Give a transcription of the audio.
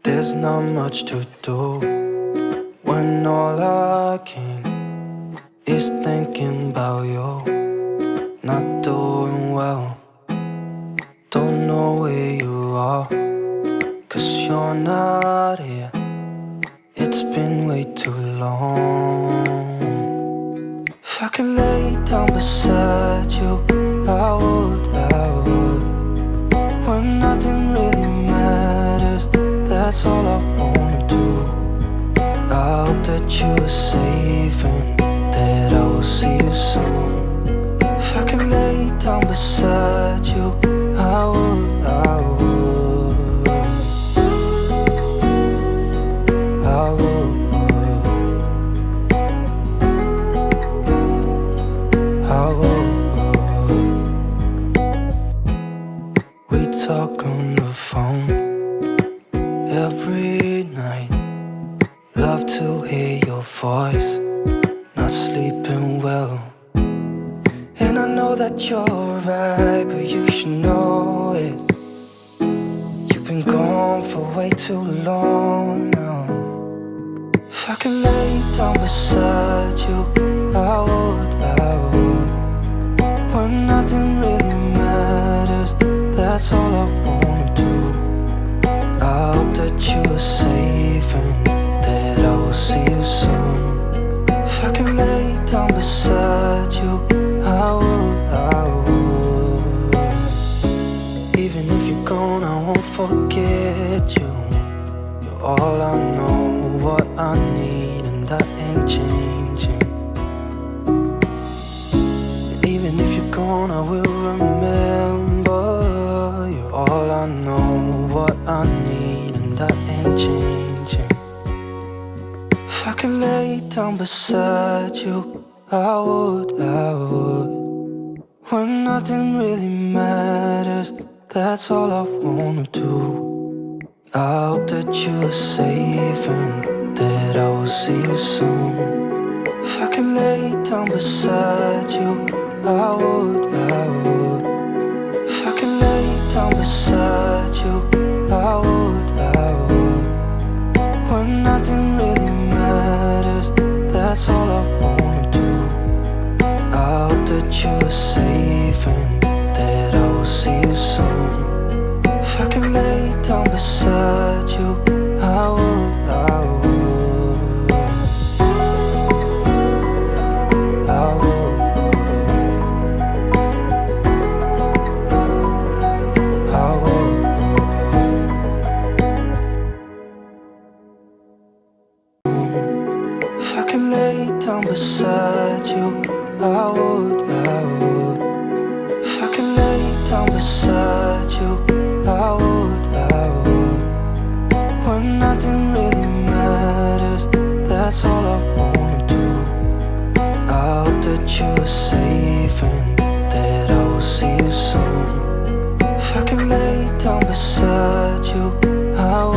There's not much to do when all I can is thinking about you. Not doing well, don't know where you are, 'cause you're not here. It's been way too long. If I could lay down beside you, I would. When nothing really matters, that's all I wanna do. I hope that you are safe and that I will see you soon. If I could lay down beside you, I would. I would. We talk on the phone every night. Love to hear your voice. Not sleeping well, and I know that you're right, but you should know it. You've been gone for way too long now. If I could lay down beside you, I would. When nothing really matters, that's all I wanna do. I hope that you are safe and that I will see you soon. If I can lay down beside you, I would. Even if you're gone, I won't forget you. You're all I know, what I need, and that ain't changing. And even if you're gone, I will remember. You're all I know, what I need, and that ain't changing. If I could lay down beside you, I would. When nothing really matters, that's all I wanna do. I hope that you are safe and that I will see you soon. If I could lay down beside you, I would. If I could lay down beside you, I would. When nothing really matters, that's all I wanna do. I hope that you are safe and that I will see you soon. If I could lay down beside you, I would. I would. If I could lay down beside you, I would. If I could lay down beside you, I would. When nothing really matters, that's all I wanna do. I hope that you are safe and that I will see you soon. If I could lay down beside you, I would.